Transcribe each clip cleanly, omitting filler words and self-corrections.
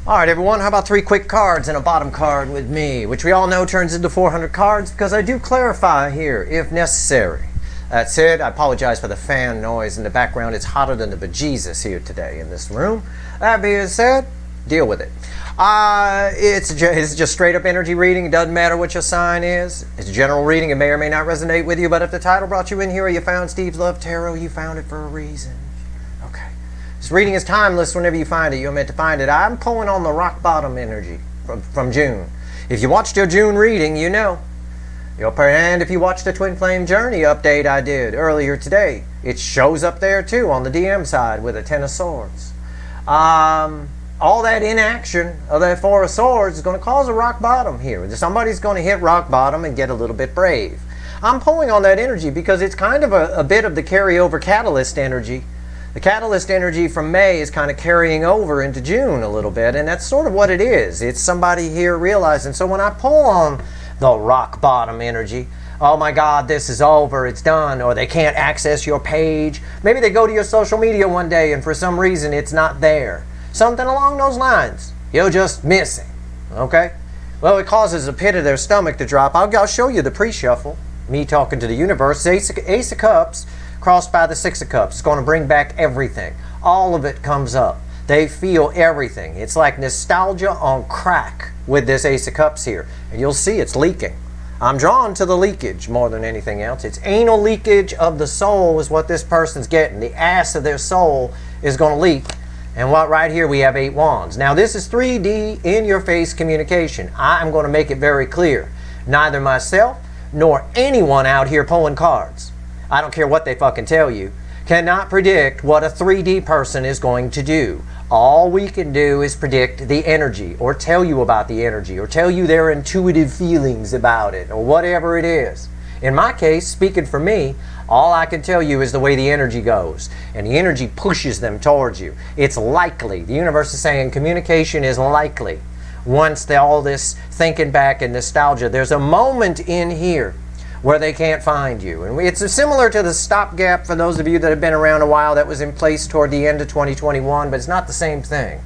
Alright everyone, how about 3 quick cards and a bottom card with me, which we all know turns into 400 cards because I do clarify here if necessary. That said, I apologize for the fan noise in the background. It's hotter than the bejesus here today in this room. That being said, deal with it. It's just straight up energy reading. It doesn't matter what your sign is. It's a general reading. It may or may not resonate with you, but if the title brought you in here or you found Steve's Love Tarot, you found it for a reason. Okay. This reading is timeless whenever you find it. You're meant to find it. I'm pulling on the rock bottom energy from June. If you watched your June reading, you know. And if you watched the Twin Flame Journey update I did earlier today, it shows up there too on the DM side with a 10 of Swords. All that inaction of that 4 of Swords is going to cause a rock bottom here. Somebody's going to hit rock bottom and get a little bit brave. I'm pulling on that energy because it's kind of a bit of the carryover catalyst energy. The catalyst energy from May is kind of carrying over into June a little bit, and that's sort of what it is. It's somebody here realizing, so when I pull on the rock bottom energy, oh my God, this is over, it's done, or they can't access your page. Maybe they go to your social media one day and for some reason it's not there. Something along those lines. You're just missing, okay? Well, it causes a pit of their stomach to drop. I'll show you the pre-shuffle. Me talking to the universe. Ace of Cups crossed by the 6 of Cups. It's going to bring back everything. All of it comes up. They feel everything. It's like nostalgia on crack with this Ace of Cups here. And you'll see it's leaking. I'm drawn to the leakage more than anything else. It's anal leakage of the soul is what this person's getting. The ass of their soul is going to leak. And what right here we have 8 wands. Now this is 3D in your face communication. I'm going to make it very clear. Neither myself nor anyone out here pulling cards, I don't care what they fucking tell you, cannot predict what a 3D person is going to do. All we can do is predict the energy, or tell you about the energy, or tell you their intuitive feelings about it, or whatever it is. In my case, speaking for me, all I can tell you is the way the energy goes. And the energy pushes them towards you. It's likely. The universe is saying communication is likely. Once all this thinking back and nostalgia, there's a moment in here where they can't find you. And it's similar to the stopgap for those of you that have been around a while that was in place toward the end of 2021, but it's not the same thing.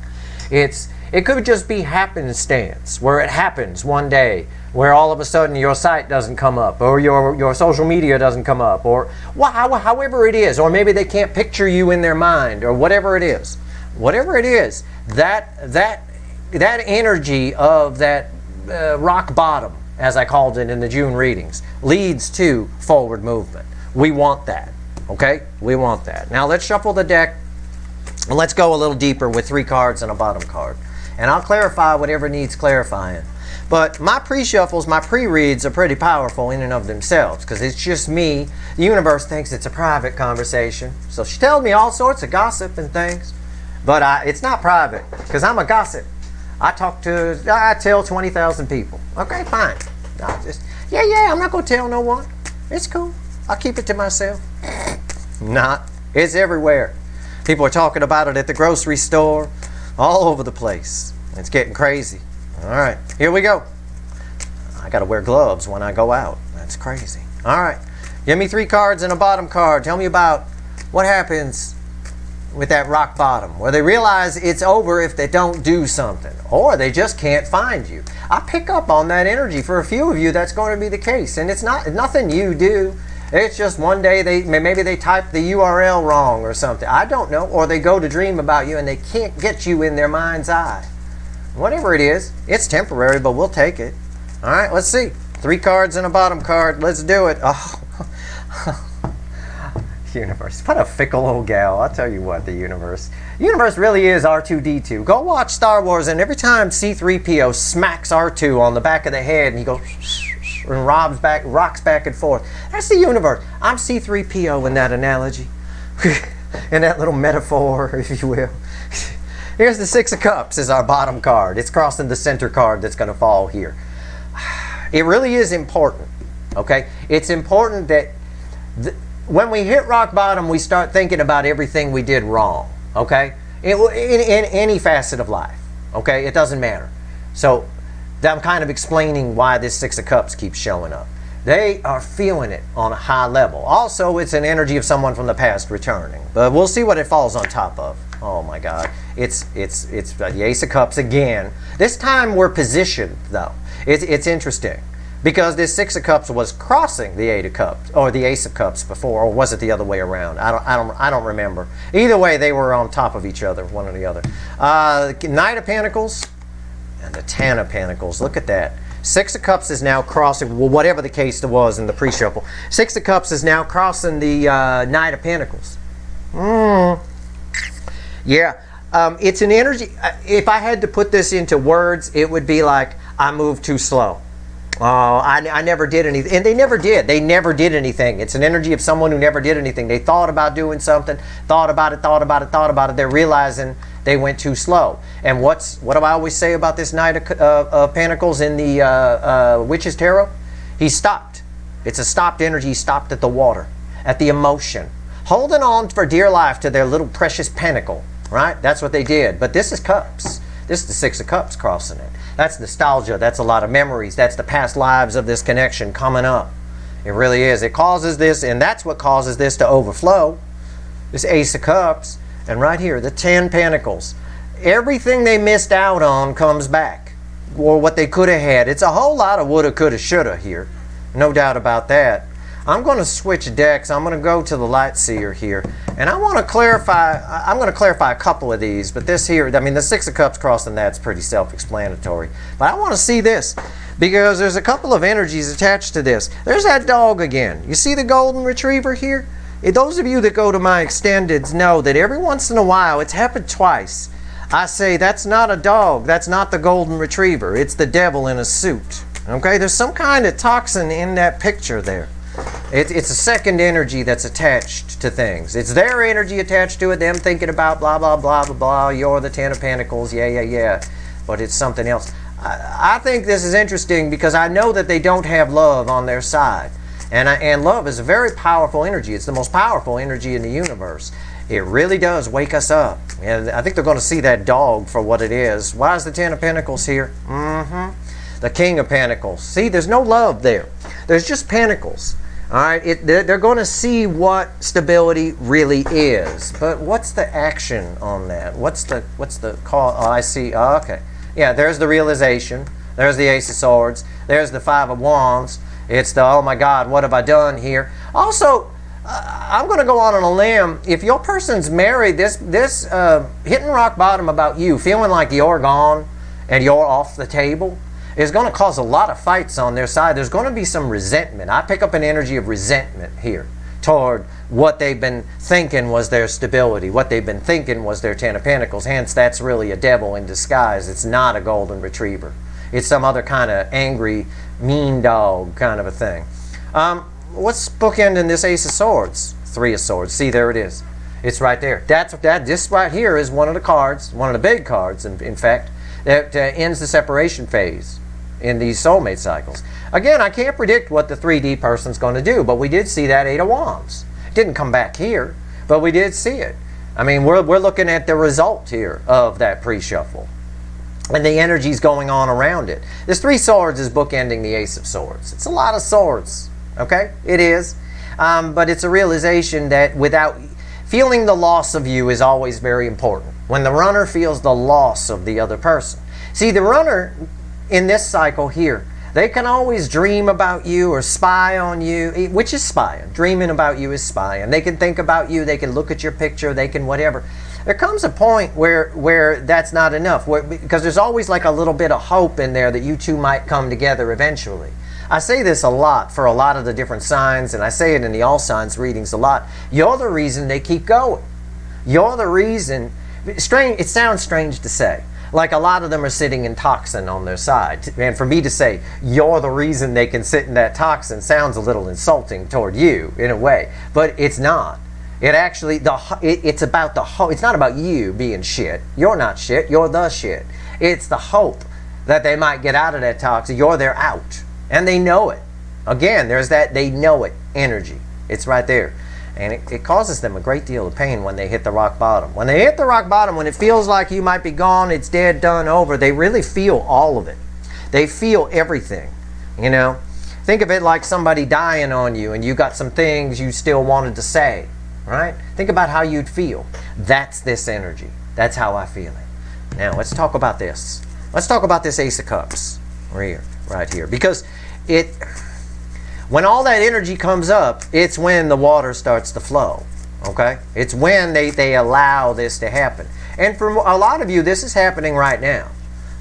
It could just be happenstance, where it happens one day, where all of a sudden your site doesn't come up, or your social media doesn't come up, or however it is, or maybe they can't picture you in their mind, or whatever it is. Whatever it is, that energy of that rock bottom, as I called it in the June readings, leads to forward movement. We want that, okay? We want that. Now let's shuffle the deck, and let's go a little deeper with 3 cards and a bottom card. And I'll clarify whatever needs clarifying. But my pre-shuffles, my pre-reads are pretty powerful in and of themselves, because it's just me. The universe thinks it's a private conversation. So she tells me all sorts of gossip and things. But it's not private, because I'm a gossip. I tell 20,000 people. Okay, fine. I'm not going to tell no one. It's cool. I'll keep it to myself. Not. It's everywhere. People are talking about it at the grocery store, all over the place. It's getting crazy. All right, here we go. I got to wear gloves when I go out. That's crazy. All right, give me 3 cards and a bottom card. Tell me about what happens with that rock bottom, where they realize it's over if they don't do something, or they just can't find you. I pick up on that energy. For a few of you, that's going to be the case, and it's nothing you do. It's just one day maybe they type the URL wrong or something. I don't know, or they go to dream about you and they can't get you in their mind's eye. Whatever it is, it's temporary, but we'll take it. All right, let's see. 3 cards and a bottom card. Let's do it. Oh. Universe. What a fickle old gal. I'll tell you what, the universe. The universe really is R2-D2. Go watch Star Wars, and every time C-3PO smacks R2 on the back of the head and he goes and rocks back and forth, that's the universe. I'm C-3PO in that analogy. In that little metaphor, if you will. Here's the 6 of Cups as our bottom card. It's crossing the center card that's going to fall here. It really is important, okay? It's important that when we hit rock bottom, we start thinking about everything we did wrong, okay? In any facet of life, okay? It doesn't matter. So I'm kind of explaining why this 6 of Cups keeps showing up. They are feeling it on a high level. Also, it's an energy of someone from the past returning. But we'll see what it falls on top of. Oh my God. It's the Ace of Cups again. This time we're positioned though. It's interesting. Because this Six of Cups was crossing the Eight of Cups, or the Ace of Cups before, or was it the other way around? I don't remember. Either way, they were on top of each other, one or the other. Knight of Pentacles and the Ten of Pentacles. Look at that. Six of Cups is now crossing, well, whatever the case there was in the pre-shuffle. Six of Cups is now crossing the Knight of Pentacles. Yeah, it's an energy. If I had to put this into words, it would be like, I moved too slow. Oh, I never did anything. And they never did. They never did anything. It's an energy of someone who never did anything. They thought about doing something, thought about it. They're realizing they went too slow. And what do I always say about this Knight of Pentacles in the Witch's Tarot? He stopped. It's a stopped energy. He stopped at the water, at the emotion, holding on for dear life to their little precious pentacle, right? That's what they did. But this is Cups. This is the Six of Cups crossing it. That's nostalgia. That's a lot of memories. That's the past lives of this connection coming up. It really is. It causes this, and that's what causes this to overflow. This Ace of Cups, and right here, the Ten Pentacles. Everything they missed out on comes back, or what they could have had. It's a whole lot of woulda, coulda, shoulda here. No doubt about that. I'm going to switch decks. I'm going to go to the Light Seer here. And I want to clarify, I'm going to clarify a couple of these. But this here, I mean, the Six of Cups crossing that's pretty self-explanatory. But I want to see this, because there's a couple of energies attached to this. There's that dog again. You see the Golden Retriever here? Those of you that go to my extendeds know that every once in a while, it's happened twice, I say, that's not a dog. That's not the Golden Retriever. It's the devil in a suit. Okay? There's some kind of toxin in that picture there. It's a second energy that's attached to things. It's their energy attached to it, them thinking about blah, blah, blah, blah, blah. You're the Ten of Pentacles, yeah. But it's something else. I think this is interesting because I know that they don't have love on their side. And love is a very powerful energy. It's the most powerful energy in the universe. It really does wake us up. And I think they're going to see that dog for what it is. Why is the Ten of Pentacles here? The King of Pentacles. See, there's no love there. There's just pentacles. All right, they're going to see what stability really is. But what's the action on that? What's the call? Oh, I see. Oh, okay. Yeah, there's the realization. There's the Ace of Swords. There's the Five of Wands. It's the, oh my God, what have I done here? Also, I'm going to go on a limb. If your person's married, this hitting rock bottom about you, feeling like you're gone and you're off the table, is going to cause a lot of fights on their side. There's going to be some resentment. I pick up an energy of resentment here toward what they've been thinking was their stability, what they've been thinking was their Ten of Pentacles. Hence, that's really a devil in disguise. It's not a Golden Retriever. It's some other kind of angry, mean dog kind of a thing. What's bookending this Ace of Swords? Three of Swords. See, there it is. It's right there. This right here is one of the cards, one of the big cards, in fact, that ends the separation phase in these soulmate cycles. Again, I can't predict what the 3D person's going to do, but we did see that Eight of Wands. It didn't come back here, but we did see it. I mean, we're looking at the result here of that pre-shuffle and the energies going on around it. This Three Swords is bookending the Ace of Swords. It's a lot of swords, okay? It is. But it's a realization that without feeling the loss of you is always very important. When the runner feels the loss of the other person. See, the runner in this cycle here, they can always dream about you or spy on you, which is spying. Dreaming about you is spying. They can think about you, they can look at your picture, they can whatever. There comes a point where that's not enough, because there's always like a little bit of hope in there that you two might come together eventually. I say this a lot for a lot of the different signs, and I say it in the all signs readings a lot. You're the reason they keep going. You're the reason. Strange. It sounds strange to say. Like a lot of them are sitting in toxin on their side. And for me to say, you're the reason they can sit in that toxin sounds a little insulting toward you, in a way. But it's not. It actually, it's about the hope. It's not about you being shit. You're not shit. You're the shit. It's the hope that they might get out of that toxin. You're their out. And they know it. Again, there's that they know it energy. It's right there. And it causes them a great deal of pain when they hit the rock bottom. When they hit the rock bottom, when it feels like you might be gone, it's dead, done, over, they really feel all of it. They feel everything, you know. Think of it like somebody dying on you and you got some things you still wanted to say, right? Think about how you'd feel. That's this energy. That's how I feel it. Now, let's talk about this. Let's talk about this Ace of Cups right here. Because when all that energy comes up, it's when the water starts to flow, okay? It's when they allow this to happen. And for a lot of you, this is happening right now.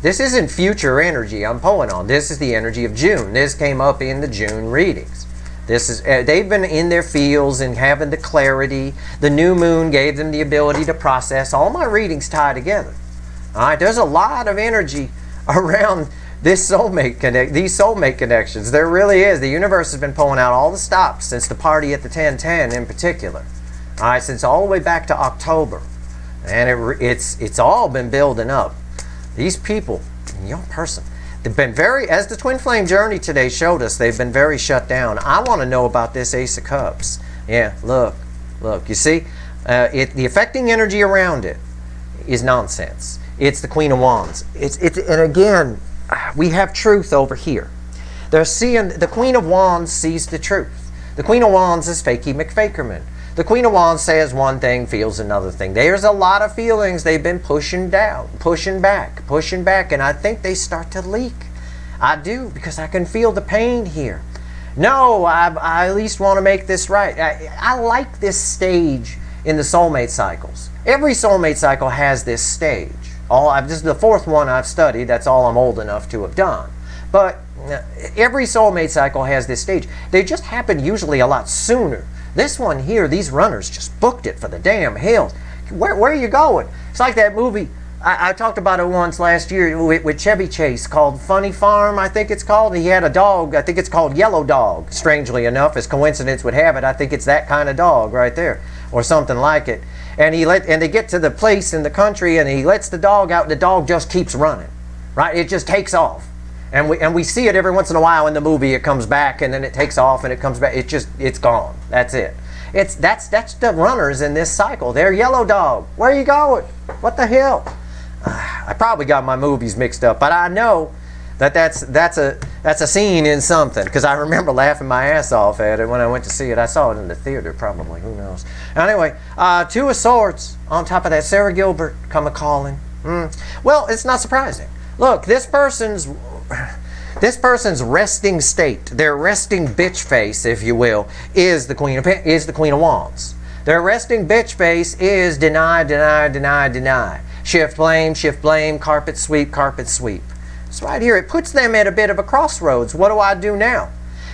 This isn't future energy I'm pulling on. This is the energy of June. This came up in the June readings. This is they've been in their fields and having the clarity. The new moon gave them the ability to process. All my readings tie together. All right, there's a lot of energy around these soulmate connections. There really is. The universe has been pulling out all the stops since the party at the 1010 in particular. All right, since all the way back to October, and it's all been building up. These people, young person, they've been very, as the Twin Flame Journey today showed us, they've been very shut down. I want to know about this Ace of Cups. Yeah, look, you see? The affecting energy around it is nonsense. It's the Queen of Wands. And again, we have truth over here. The Queen of Wands sees the truth. The Queen of Wands is Fakey McFakerman. The Queen of Wands says one thing, feels another thing. There's a lot of feelings they've been pushing down, pushing back, and I think they start to leak. I do, because I can feel the pain here. No, I at least want to make this right. I like this stage in the soulmate cycles. Every soulmate cycle has this stage. This is the fourth one I've studied. That's all I'm old enough to have done. But every soulmate cycle has this stage. They just happen usually a lot sooner. This one here, these runners just booked it for the damn hills. Where are you going? It's like that movie, I talked about it once last year with Chevy Chase called Funny Farm, I think it's called. He had a dog, I think it's called Yellow Dog, strangely enough, as coincidence would have it. I think it's that kind of dog right there, or something like it. And they get to the place in the country and he lets the dog out and the dog just keeps running, right? It just takes off. And we see it every once in a while in the movie. It comes back and then it takes off and it comes back. It's gone. That's it. That's the runners in this cycle. They're Yellow Dog. Where are you going? What the hell? I probably got my movies mixed up, but I know that's a scene in something, because I remember laughing my ass off at it when I went to see it. I saw it in the theater, probably. Who knows? Anyway, Two of Swords on top of that. Sarah Gilbert come a-calling. Well, it's not surprising. Look, this person's resting state, their resting bitch face, if you will, is the Queen of Wands. Their resting bitch face is deny, deny, deny, deny. Shift, blame, carpet sweep, carpet sweep. It's right here. It puts them at a bit of a crossroads. What do I do now?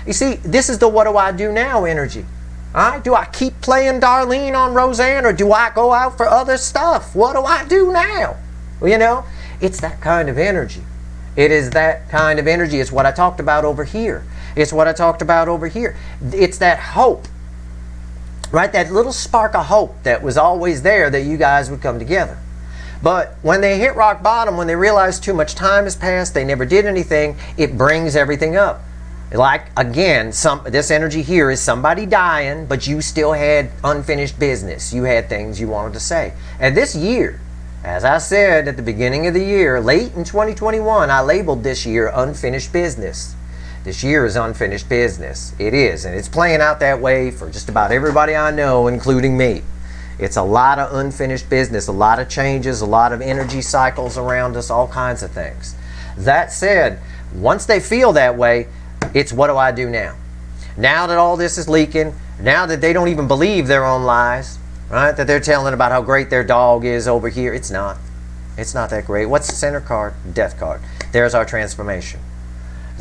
You see, this is the what do I do now energy. All right? Do I keep playing Darlene on Roseanne, or do I go out for other stuff? What do I do now? Well, you know, it's that kind of energy. It is that kind of energy. It's what I talked about over here. It's what I talked about over here. It's that hope, right? That little spark of hope that was always there, that you guys would come together. But when they hit rock bottom, when they realize too much time has passed, they never did anything, it brings everything up. Like, again, this energy here is somebody dying, but you still had unfinished business. You had things you wanted to say. And this year, as I said at the beginning of the year, late in 2021, I labeled this year unfinished business. This year is unfinished business. It is, and it's playing out that way for just about everybody I know, including me. It's a lot of unfinished business, a lot of changes, a lot of energy cycles around us, all kinds of things. That said, once they feel that way, it's what do I do now? Now that all this is leaking, now that they don't even believe their own lies, right? That they're telling about how great their dog is over here. It's not. It's not that great. What's the center card? Death card. There's our transformation.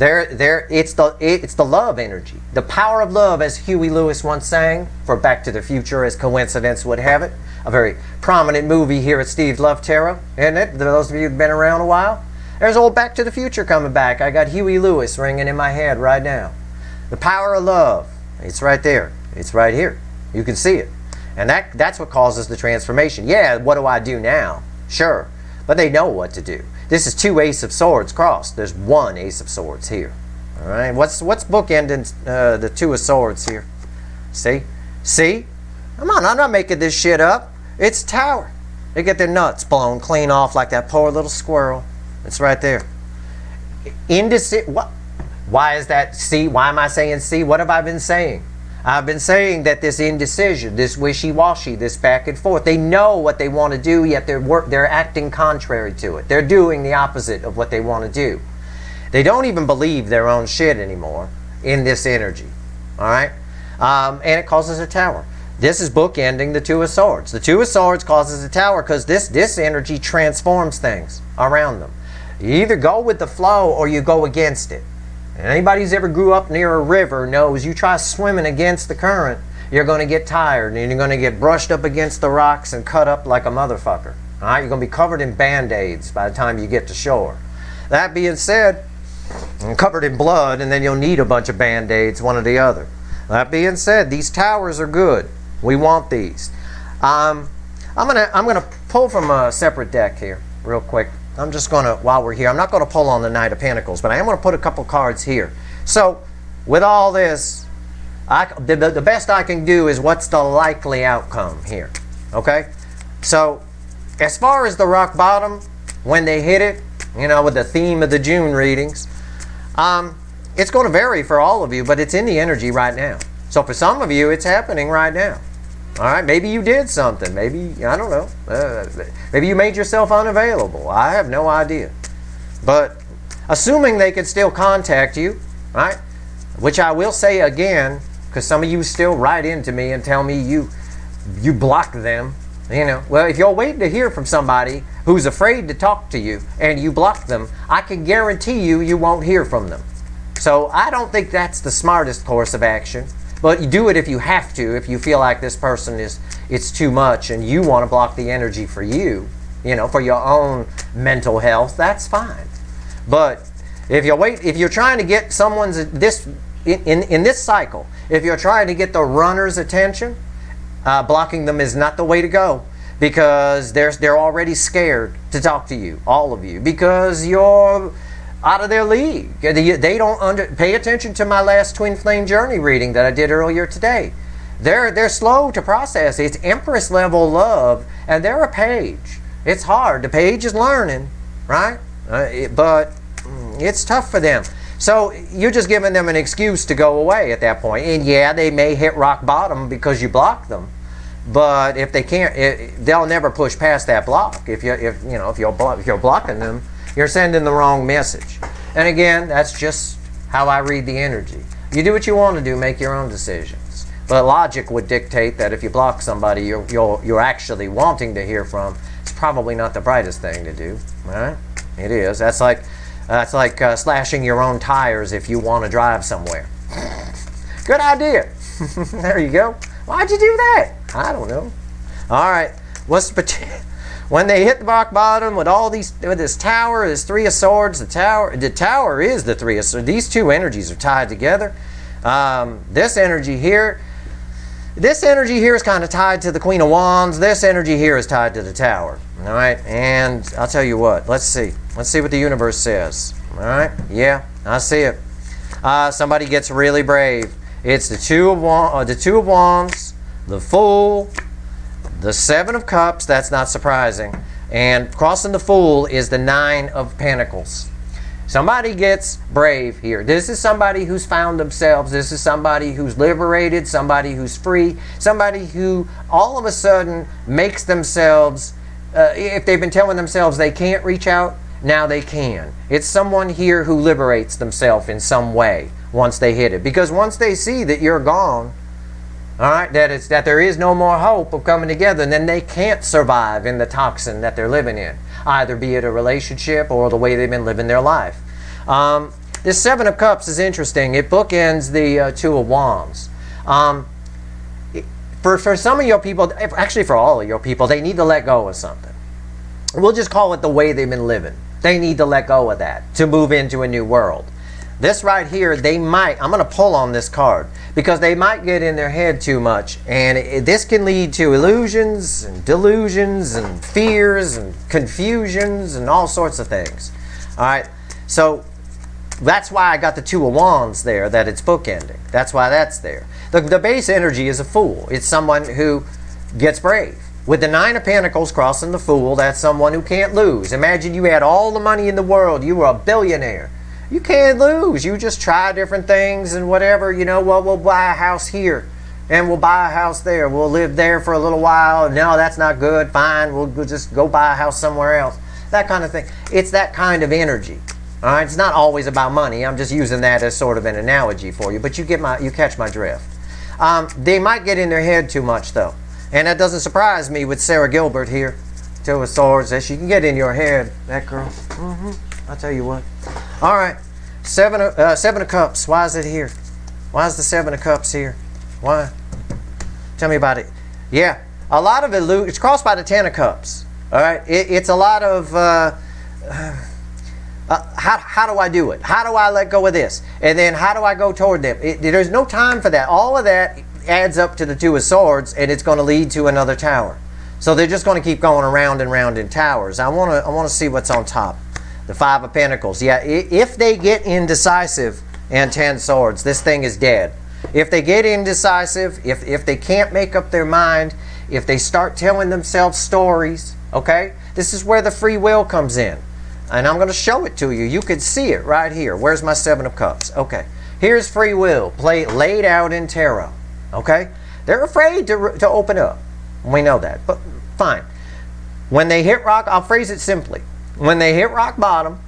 It's the love energy. The power of love, as Huey Lewis once sang for Back to the Future, as coincidence would have it. A very prominent movie here at Steve's Love Tarot, isn't it? Those of you who've been around a while. There's old Back to the Future coming back. I got Huey Lewis ringing in my head right now. The power of love. It's right there. It's right here. You can see it. And that's what causes the transformation. Yeah, what do I do now? Sure. But they know what to do. This is two Ace of Swords crossed. There's one Ace of Swords here. All right. What's bookending the Two of Swords here? See? See? Come on, I'm not making this shit up. It's Tower. They get their nuts blown clean off like that poor little squirrel. It's right there. What? Why is that C? Why am I saying C? What have I been saying? I've been saying that this indecision, this wishy-washy, this back and forth, they know what they want to do, yet they're acting contrary to it. They're doing the opposite of what they want to do. They don't even believe their own shit anymore in this energy. All right? And it causes a tower. This is bookending the Two of Swords. The Two of Swords causes a tower because this energy transforms things around them. You either go with the flow or you go against it. And anybody who's ever grew up near a river knows you try swimming against the current, you're going to get tired and you're going to get brushed up against the rocks and cut up like a motherfucker. All right? You're going to be covered in Band-Aids by the time you get to shore. That being said, covered in blood, and then you'll need a bunch of Band-Aids, one or the other. That being said, these towers are good. We want these. I'm gonna pull from a separate deck here real quick. I'm just going to, while we're here, I'm not going to pull on the Knight of Pentacles, but I am going to put a couple cards here. So, with all this, the best I can do is what's the likely outcome here. Okay? So, as far as the rock bottom, when they hit it, you know, with the theme of the June readings, it's going to vary for all of you, but it's in the energy right now. So, for some of you, it's happening right now. All right, maybe you did something. Maybe, I don't know. Maybe you made yourself unavailable. I have no idea. But assuming they could still contact you, right? Which I will say again, because some of you still write into me and tell me you block them. You know, well, if you're waiting to hear from somebody who's afraid to talk to you and you block them, I can guarantee you won't hear from them. So I don't think that's the smartest course of action. But you do it if you have to, if you feel like this person it's too much and you want to block the energy for you, you know, for your own mental health, that's fine. But if you're trying to get someone's, in this cycle, if you're trying to get the runner's attention, blocking them is not the way to go, because they're already scared to talk to you, all of you, because you're out of their league. They don't pay attention to my last Twin Flame Journey reading that I did earlier today. They're slow to process. It's Empress level love, and they're a page. It's hard. The page is learning, right? But it's tough for them. So you're just giving them an excuse to go away at that point. And yeah, they may hit rock bottom because you block them. But if they can't, they'll never push past that block. If you're blocking them, you're sending the wrong message. And again, that's just how I read the energy. You do what you want to do, make your own decisions. But logic would dictate that if you block somebody you're actually wanting to hear from, it's probably not the brightest thing to do. Right? It is. That's like slashing your own tires if you want to drive somewhere. Good idea. There you go. Why'd you do that? I don't know. All right. When they hit the rock bottom with this tower, this Three of Swords, the tower is the Three of Swords. These two energies are tied together. This energy here is kind of tied to the Queen of Wands. This energy here is tied to the tower. All right, and I'll tell you what. Let's see what the universe says. All right, yeah, I see it. Somebody gets really brave. It's the Two of Wands, the Fool, the Seven of Cups. That's not surprising. And crossing the Fool is the Nine of Pentacles. Somebody gets brave here. This is somebody who's found themselves. This is somebody who's liberated, somebody who's free, somebody who all of a sudden makes themselves, if they've been telling themselves they can't reach out, now they can. It's someone here who liberates themselves in some way once they hit it. Because once they see that you're gone, all right, that there is no more hope of coming together, and then they can't survive in the toxin that they're living in, either be it a relationship or the way they've been living their life. This Seven of Cups is interesting. It bookends the Two of Wands. For some of your people, actually for all of your people, they need to let go of something. We'll just call it the way they've been living. They need to let go of that to move into a new world. This right here, I'm going to pull on this card because they might get in their head too much, and this can lead to illusions and delusions and fears and confusions and all sorts of things. All right, so that's why I got the Two of Wands there, that it's bookending. That's why that's there. The base energy is a Fool. It's someone who gets brave. With the Nine of Pentacles crossing the Fool, that's someone who can't lose. Imagine you had all the money in the world. You were a billionaire. You can't lose. You just try different things and whatever. You know, well, we'll buy a house here and we'll buy a house there. We'll live there for a little while. No, that's not good. Fine, we'll just go buy a house somewhere else. That kind of thing. It's that kind of energy. All right, it's not always about money. I'm just using that as sort of an analogy for you, but you catch my drift. They might get in their head too much, though, and that doesn't surprise me with Sarah Gilbert here, Two of Swords. That she can get in your head, that girl. I'll tell you what. All right, Seven of Cups. Why is it here? Why is the Seven of Cups here? Why? Tell me about it. Yeah, a lot of it. It's crossed by the Ten of Cups. All right, it's a lot of. How do I do it? How do I let go of this? And then how do I go toward them? There's no time for that. All of that adds up to the Two of Swords, and it's going to lead to another tower. So they're just going to keep going around and round in towers. I want to see what's on top. The Five of Pentacles. Yeah, if they get indecisive and 10 Swords, this thing is dead. If they get indecisive, if they can't make up their mind, if they start telling themselves stories, okay? This is where the free will comes in. And I'm going to show it to you. You can see it right here. Where's my Seven of Cups? Okay. Here's free will laid out in tarot. Okay? They're afraid to open up. We know that. But fine. When they hit rock, I'll phrase it simply. When they hit rock bottom,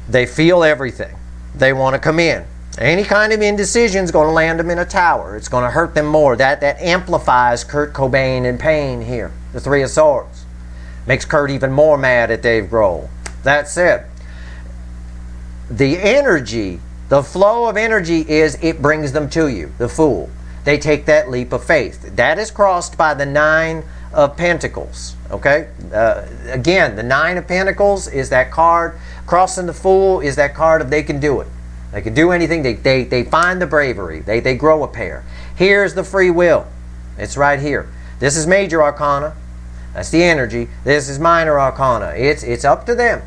they feel everything. They want to come in. Any kind of indecision is going to land them in a tower. It's going to hurt them more. That amplifies Kurt Cobain in pain here. The Three of Swords. Makes Kurt even more mad at Dave Grohl. That's it. The energy, the flow of energy is it brings them to you, the Fool. They take that leap of faith. That is crossed by the Nine of Pentacles. Okay? Again, the Nine of Pentacles is that card. Crossing the Fool is that card of they can do it. They can do anything. They find the bravery. They grow a pair. Here's the free will. It's right here. This is Major Arcana. That's the energy. This is Minor Arcana. It's up to them.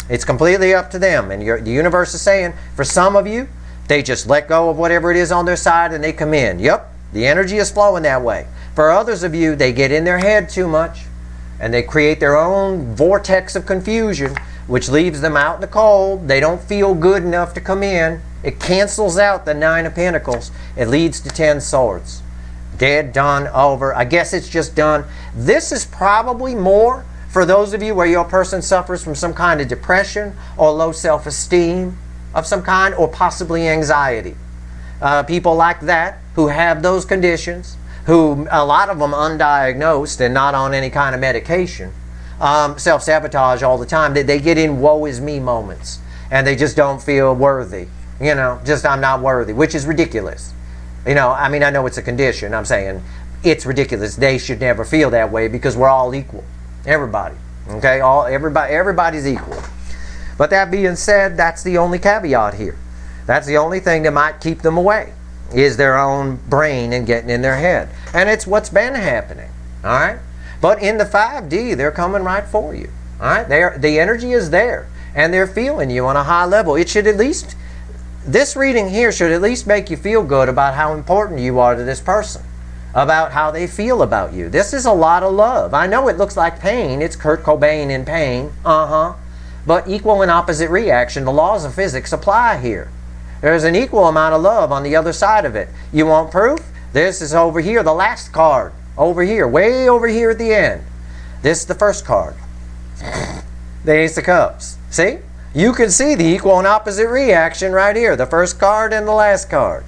It's completely up to them. And the universe is saying, for some of you, they just let go of whatever it is on their side and they come in. Yep, the energy is flowing that way. For others of you, they get in their head too much and they create their own vortex of confusion, which leaves them out in the cold. They don't feel good enough to come in. It cancels out the Nine of Pentacles. It leads to 10 Swords. Dead, done, over. I guess it's just done. This is probably more for those of you where your person suffers from some kind of depression or low self-esteem of some kind, or possibly anxiety. People like that who have those conditions, who a lot of them undiagnosed and not on any kind of medication, self-sabotage all the time. They get in woe is me moments and they just don't feel worthy. You know, just I'm not worthy, which is ridiculous. You know, I mean, I know it's a condition. I'm saying it's ridiculous. They should never feel that way because we're all equal. Everybody. Okay? Everybody's equal. But that being said, that's the only caveat here. That's the only thing that might keep them away, is their own brain and getting in their head. And it's what's been happening. All right? But in the 5D, they're coming right for you. All right? The energy is there. And they're feeling you on a high level. It should at least, this reading here should at least make you feel good about how important you are to this person. About how they feel about you. This is a lot of love. I know it looks like pain. It's Kurt Cobain in pain. But equal and opposite reaction, the laws of physics apply here. There's an equal amount of love on the other side of it. You want proof? This is over here, the last card. Over here, way over here at the end. This is the first card. The Ace of Cups. See? You can see the equal and opposite reaction right here. The first card and the last card.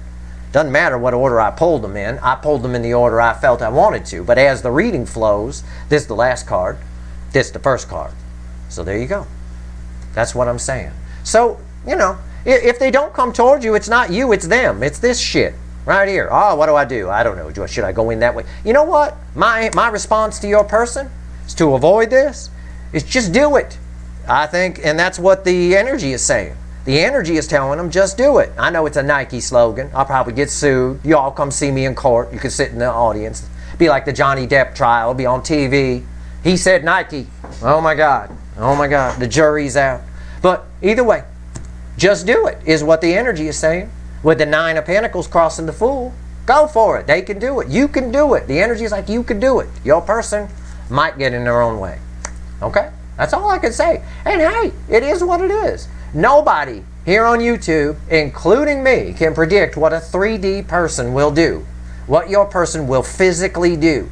Doesn't matter what order I pulled them in. I pulled them in the order I felt I wanted to. But as the reading flows, this is the last card. This is the first card. So there you go. That's what I'm saying. So, you know, if they don't come towards you, it's not you, it's them. It's this shit right here. Oh, what do? I don't know. Should I go in that way? You know what? My response to your person is to avoid this. Is just do it. I think, and that's what the energy is saying. The energy is telling them, just do it. I know it's a Nike slogan. I'll probably get sued. You all come see me in court. You can sit in the audience. Be like the Johnny Depp trial. Be on TV. He said Nike. Oh my God. Oh my God. The jury's out. But either way, just do it is what the energy is saying. With the Nine of Pentacles crossing the Fool, go for it. They can do it. You can do it. The energy is like you can do it. Your person might get in their own way. Okay? That's all I can say. And hey, it is what it is. Nobody here on YouTube, including me, can predict what a 3D person will do, what your person will physically do.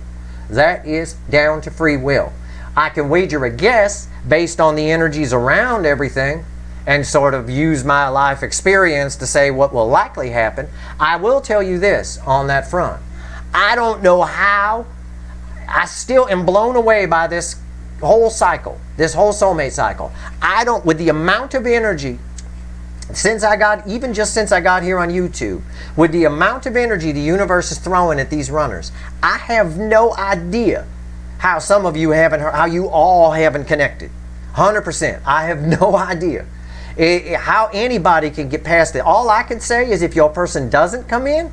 That is down to free will. I can wager a guess based on the energies around everything and sort of use my life experience to say what will likely happen. I will tell you this on that front. I don't know how. I still am blown away by this whole cycle, this whole soulmate cycle. With the amount of energy, since I got here on YouTube, with the amount of energy the universe is throwing at these runners, I have no idea how some of you haven't heard, how you all haven't connected. 100%. I have no idea how anybody can get past it. All I can say is if your person doesn't come in,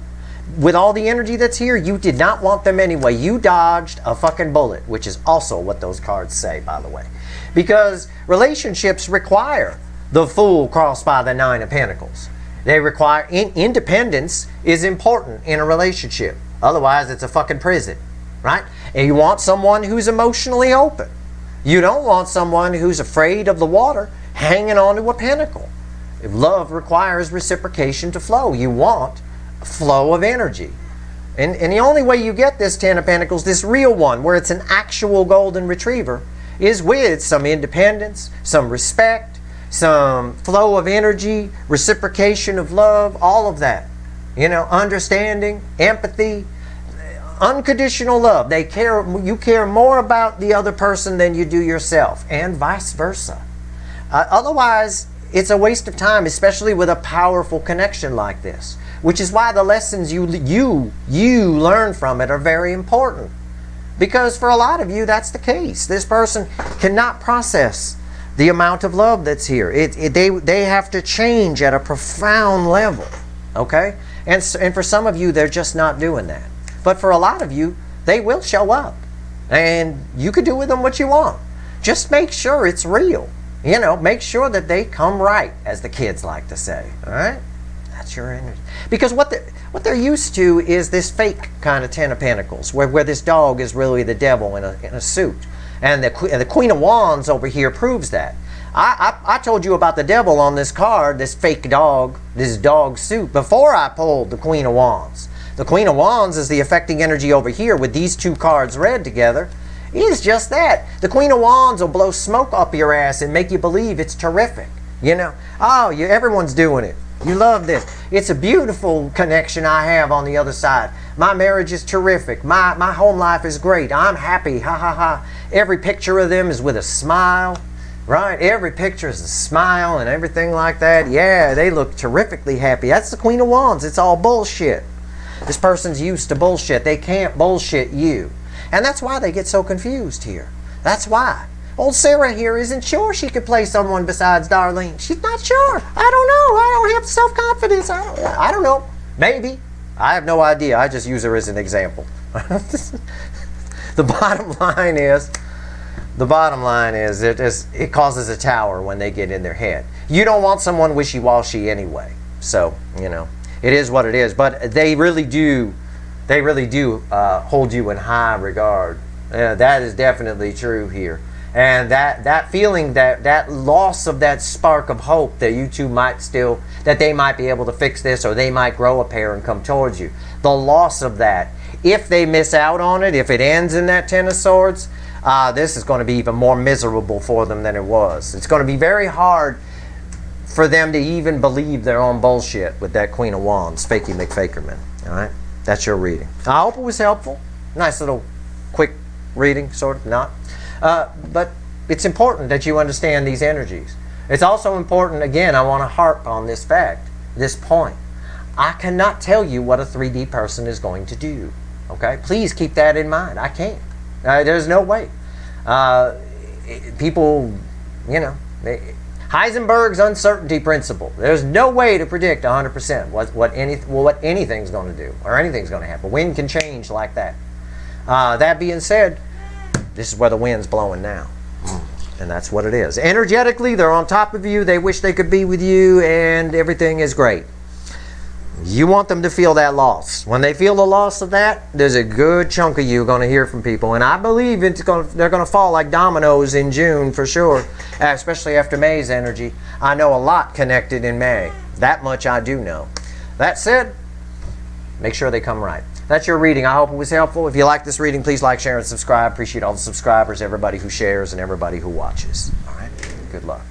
with all the energy that's here, you did not want them anyway. You dodged a fucking bullet, which is also what those cards say, by the way. Because relationships require the Fool crossed by the Nine of Pentacles. They require, independence is important in a relationship. Otherwise, it's a fucking prison, right? And you want someone who's emotionally open. You don't want someone who's afraid of the water hanging onto a pentacle. If love requires reciprocation to flow, you want flow of energy. And the only way you get this Ten of Pentacles, this real one, where it's an actual golden retriever, is with some independence, some respect, some flow of energy, reciprocation of love, all of that. You know, understanding, empathy, unconditional love. You care more about the other person than you do yourself, and vice versa. Otherwise, it's a waste of time, especially with a powerful connection like this. Which is why the lessons you learn from it are very important. Because for a lot of you, that's the case. This person cannot process the amount of love that's here. They have to change at a profound level. Okay? And for some of you, they're just not doing that. But for a lot of you, they will show up. And you can do with them what you want. Just make sure it's real. You know, make sure that they come right, as the kids like to say. All right? That's your energy. Because what they're used to is this fake kind of Ten of Pentacles, where this dog is really the devil in a suit. And the Queen of Wands over here proves that. I told you about the devil on this card, this fake dog, this dog suit, before I pulled the Queen of Wands. The Queen of Wands is the affecting energy over here with these two cards read together. Is just that. The Queen of Wands will blow smoke up your ass and make you believe it's terrific. You know, everyone's doing it. You love this. It's a beautiful connection I have on the other side. My marriage is terrific. My home life is great. I'm happy. Ha ha ha. Every picture of them is with a smile. Right? Every picture is a smile and everything like that. Yeah, they look terrifically happy. That's the Queen of Wands. It's all bullshit. This person's used to bullshit. They can't bullshit you. And that's why they get so confused here. That's why. Old Sarah here isn't sure she could play someone besides Darlene. She's not sure. I don't know. I don't have self-confidence. I don't know. Maybe. I have no idea. I just use her as an example. The bottom line is it causes a tower when they get in their head. You don't want someone wishy-washy anyway. So, you know, it is what it is. But they really do hold you in high regard. That is definitely true here. And that feeling, that loss of that spark of hope that you two that they might be able to fix this, or they might grow a pair and come towards you. The loss of that, if they miss out on it, if it ends in that Ten of Swords, this is going to be even more miserable for them than it was. It's going to be very hard for them to even believe their own bullshit with that Queen of Wands, Fakey McFakerman. All right? That's your reading. I hope it was helpful. Nice little quick reading, sort of, not. But it's important that you understand these energies. It's also important, again, I want to harp on this fact, this point. I cannot tell you what a 3D person is going to do. Okay? Please keep that in mind. I can't. There's no way. People, you know, Heisenberg's uncertainty principle. There's no way to predict 100% what anything's going to do or anything's going to happen. Wind can change like that. That being said, this is where the wind's blowing now. And that's what it is. Energetically, they're on top of you. They wish they could be with you, and everything is great. You want them to feel that loss. When they feel the loss of that, there's a good chunk of you going to hear from people. And I believe they're going to fall like dominoes in June for sure, especially after May's energy. I know a lot connected in May. That much I do know. That said, make sure they come right. That's your reading. I hope it was helpful. If you like this reading, please like, share, and subscribe. Appreciate all the subscribers, everybody who shares, and everybody who watches. All right? Good luck.